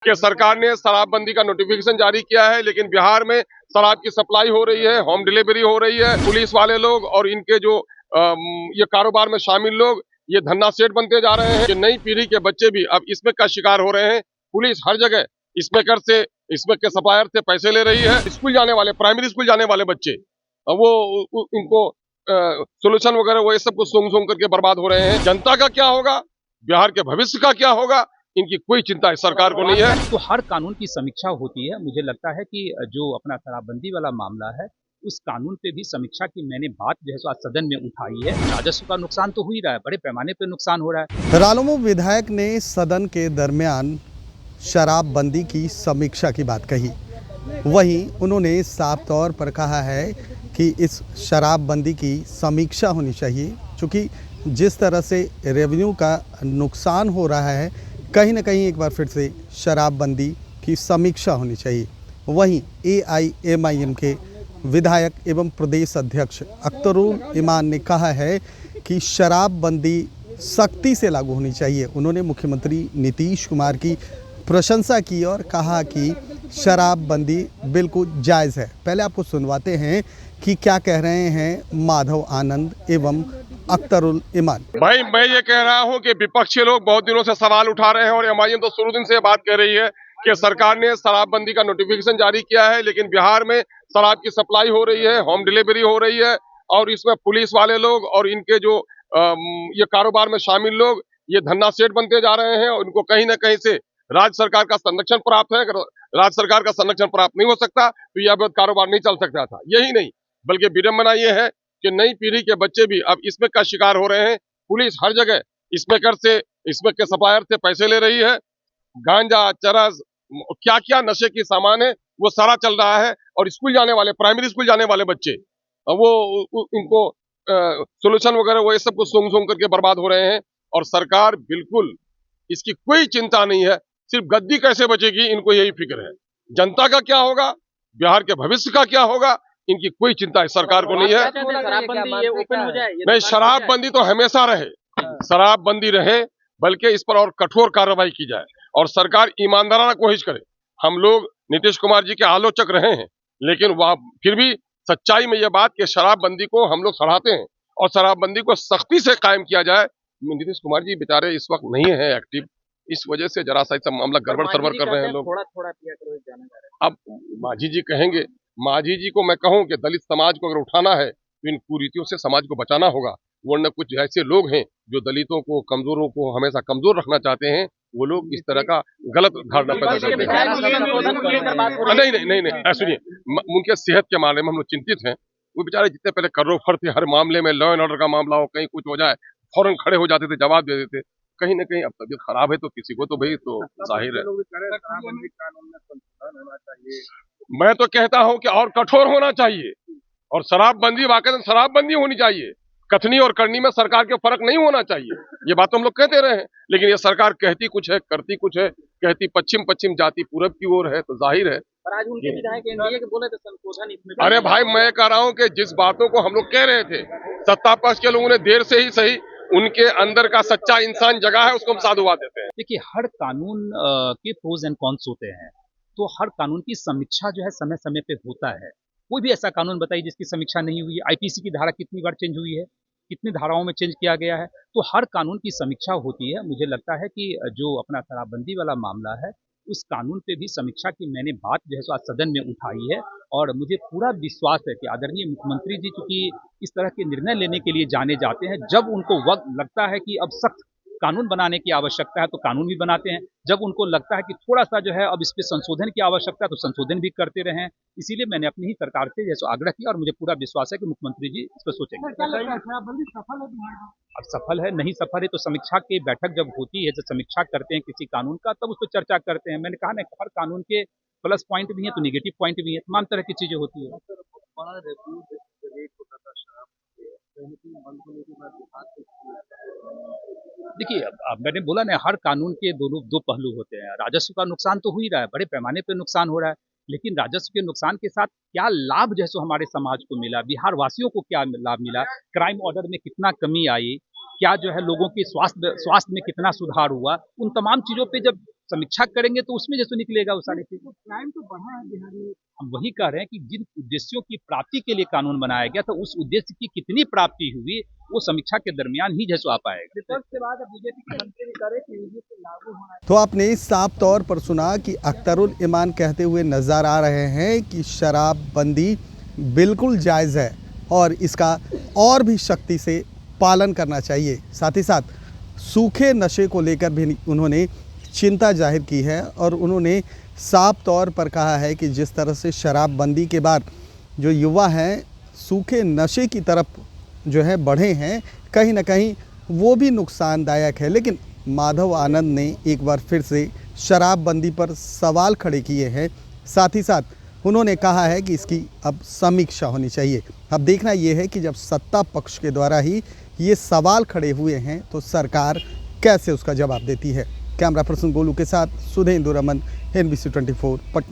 कि सरकार ने शराबबंदी का नोटिफिकेशन जारी किया है, लेकिन बिहार में शराब की सप्लाई हो रही है, होम डिलीवरी हो रही है। पुलिस वाले लोग और इनके जो ये कारोबार में शामिल लोग ये धन्ना सेठ बनते जा रहे हैं कि नई पीढ़ी के बच्चे भी अब इसमें का शिकार हो रहे हैं। पुलिस हर जगह इसमें के सप्लायर से पैसे ले रही है। स्कूल जाने वाले, प्राइमरी स्कूल जाने वाले बच्चे वो इनको सोल्यूशन वगैरह वो ये सब कुछ सूंघ सूंघ करके बर्बाद हो रहे हैं। जनता का क्या होगा, बिहार के भविष्य का क्या होगा, इनकी कोई चिंता इस सरकार को नहीं है। तो हर कानून की समीक्षा होती है। मुझे लगता है कि जो अपना शराबबंदी वाला मामला है, उस कानून पे भी समीक्षा की मैंने बात जो है सो आज सदन में उठाई है। राजस्व का नुकसान तो हो ही रहा है, बड़े पैमाने पे नुकसान हो रहा है। रालोमो विधायक ने सदन के दरमियान शराबबंदी की समीक्षा की बात कही। वहीं उन्होंने साफ तौर पर कहा है कि इस शराबबंदी की समीक्षा होनी चाहिए, क्योंकि जिस तरह से रेवेन्यू का नुकसान हो रहा है, कहीं ना कहीं एक बार फिर से शराबबंदी की समीक्षा होनी चाहिए। वहीं AIMIM के विधायक एवं प्रदेश अध्यक्ष अख्तरुल इमान ने कहा है कि शराबबंदी सख्ती से लागू होनी चाहिए। उन्होंने मुख्यमंत्री नीतीश कुमार की प्रशंसा की और कहा कि शराबबंदी बिल्कुल जायज़ है। पहले आपको सुनवाते हैं कि क्या कह रहे हैं माधव आनंद एवं अख्तरुल इमान। भाई मैं ये कह रहा हूँ कि विपक्षी लोग बहुत दिनों से सवाल उठा रहे हैं और MIM तो शुरू दिन से ये बात कह रही है कि सरकार ने शराबबंदी का नोटिफिकेशन जारी किया है, लेकिन बिहार में शराब की सप्लाई हो रही है, होम डिलीवरी हो रही है और इसमें पुलिस वाले लोग और इनके जो ये कारोबार में शामिल लोग ये धन्ना सेठ बनते जा रहे हैं और इनको कहीं ना कहीं से राज्य सरकार का संरक्षण प्राप्त है। अगर राज्य सरकार का संरक्षण प्राप्त नहीं हो सकता तो यह अवैध कारोबार नहीं चल सकता था। यही नहीं बल्कि विडंबना ये है कि नई पीढ़ी के बच्चे भी अब इसमें का शिकार हो रहे हैं। पुलिस हर जगह इसमें के सप्लायर से पैसे ले रही है। गांजा, चरस, क्या क्या नशे की सामान है वो सारा चल रहा है और स्कूल जाने वाले, प्राइमरी स्कूल जाने वाले बच्चे वो इनको सोल्यूशन वगैरह वो ये सब कुछ सूंघ सूंघ करके बर्बाद हो रहे हैं और सरकार बिल्कुल इसकी कोई चिंता नहीं है। सिर्फ गद्दी कैसे बचेगी इनको यही फिक्र है। जनता का क्या होगा, बिहार के भविष्य का क्या होगा, इनकी कोई चिंता इस सरकार को नहीं है। नहीं, शराबबंदी तो हमेशा रहे, शराबबंदी रहे, बल्कि इस पर और कठोर कार्रवाई की जाए और सरकार ईमानदाराना कोशिश करे। हम लोग नीतीश कुमार जी के आलोचक रहे हैं, लेकिन वह फिर भी सच्चाई में यह बात कि शराबबंदी को हम लोग सराहते हैं और शराबबंदी को सख्ती से कायम किया जाए। नीतीश कुमार जी बेचारे इस वक्त नहीं है एक्टिव, इस वजह से जरा सा सब मामला गड़बड़ सरबड़ कर रहे हैं लोग। थोड़ा पिया करो जाना जा रहा है। अब मांझी जी कहेंगे, मांझी जी को मैं कहूं कि दलित समाज को अगर उठाना है तो इन कुरीतियों से समाज को बचाना होगा, वरना कुछ ऐसे लोग हैं जो दलितों को, कमजोरों को हमेशा कमजोर रखना चाहते हैं, वो लोग इस तरह का गलत धारणा पैदा करते हैं। नहीं नहीं नहीं नहीं, सुनिए, उनके सेहत के मामले में हम लोग चिंतित हैं। वो बेचारे जितने पहले कर्रोफर थे, हर मामले में लॉ एंड ऑर्डर का मामला हो, कहीं कुछ हो जाए फौरन खड़े हो जाते थे, जवाब दे देते। कहीं ना कहीं अब तबीयत खराब है तो किसी को तो भाई तो जाहिर है। मैं तो कहता हूं कि और कठोर होना चाहिए और शराबबंदी वाकई शराबबंदी होनी चाहिए। कथनी और करनी में सरकार के फर्क नहीं होना चाहिए। ये बात तो हम लोग कहते रहे हैं, लेकिन ये सरकार कहती कुछ है, करती कुछ है। कहती पश्चिम पश्चिम जाती पूरब की ओर है, तो जाहिर है। आज उनके विधायक एनडीए के बोले थे संशोधन इसमें। अरे भाई मैं कह रहा हूं कि जिस बातों को हम लोग कह रहे थे, सत्ता पक्ष के लोगों ने देर से ही सही उनके अंदर का सच्चा इंसान जगह है, उसको हम साधुवाद देते हैं। देखिए, हर कानून के प्रोज एंड कॉन्स होते हैं, तो हर कानून की समीक्षा जो है समय समय पे होता है। कोई भी ऐसा कानून बताइए जिसकी समीक्षा नहीं हुई है। आईपीसी की धारा कितनी बार चेंज हुई है, कितनी धाराओं में चेंज किया गया है, तो हर कानून की समीक्षा होती है। मुझे लगता है कि जो अपना शराबबंदी वाला मामला है, उस कानून पे भी समीक्षा की मैंने बात जो है सो आज सदन में उठाई है और मुझे पूरा विश्वास है कि आदरणीय मुख्यमंत्री जी चूंकि इस तरह के निर्णय लेने के लिए जाने जाते हैं, जब उनको वक्त लगता है कि अब सख्त कानून बनाने की आवश्यकता है तो कानून भी बनाते हैं, जब उनको लगता है कि थोड़ा सा जो है अब इस पे संशोधन की आवश्यकता है तो संशोधन भी करते रहे। इसीलिए मैंने अपनी ही सरकार से जैसे आग्रह किया और मुझे पूरा विश्वास है कि मुख्यमंत्री जी इस पर सोचेंगे। अब सफल है नहीं सफल है तो समीक्षा की बैठक जब होती है, जब समीक्षा करते हैं किसी कानून का, तब उस पर चर्चा करते हैं। मैंने कहा ना, हर कानून के प्लस पॉइंट भी हैं तो निगेटिव पॉइंट भी है, तमाम तरह की चीजें होती है। देखिए, अब मैंने बोला ना, हर कानून के दो पहलू होते हैं। राजस्व का नुकसान तो हो ही रहा है, बड़े पैमाने पे नुकसान हो रहा है, लेकिन राजस्व के नुकसान के साथ क्या लाभ जो है सो हमारे समाज को मिला, बिहार वासियों को क्या लाभ मिला, क्राइम ऑर्डर में कितना कमी आई, क्या जो है लोगों की स्वास्थ्य में कितना सुधार हुआ, उन तमाम चीजों पे जब समीक्षा करेंगे तो उसमें जैसे निकलेगा वो सारी चीजें। क्राइम तो बढ़ा है बिहार में। हम वही कह रहे हैं कि जिन उद्देश्यों की प्राप्ति के लिए कानून बनाया गया था उस उद्देश्य की कितनी प्राप्ति हुई वो समीक्षा के दरमियान ही जैसे आ पाएगा। विपक्ष के बाद बीजेपी के मंत्री भी करे कि यूजीसी लागू होना। तो आपने साफ तौर पर सुना कि अख्तरुल ईमान कहते हुए नजर आ रहे हैं कि शराबबंदी बिल्कुल जायज़ है और इसका और भी सख्ती से पालन करना चाहिए। साथ ही साथ सूखे नशे को लेकर भी उन्होंने चिंता जाहिर की है और उन्होंने साफ तौर पर कहा है कि जिस तरह से शराबबंदी के बाद जो युवा हैं सूखे नशे की तरफ जो है बढ़े हैं, कहीं ना कहीं वो भी नुकसानदायक है। लेकिन माधव आनंद ने एक बार फिर से शराबबंदी पर सवाल खड़े किए हैं। साथ ही साथ उन्होंने कहा है कि इसकी अब समीक्षा होनी चाहिए। अब देखना ये है कि जब सत्ता पक्ष के द्वारा ही ये सवाल खड़े हुए हैं तो सरकार कैसे उसका जवाब देती है। कैमरा पर्सन गोलू के साथ सुधेंदु रमन, NBC 24 पटना।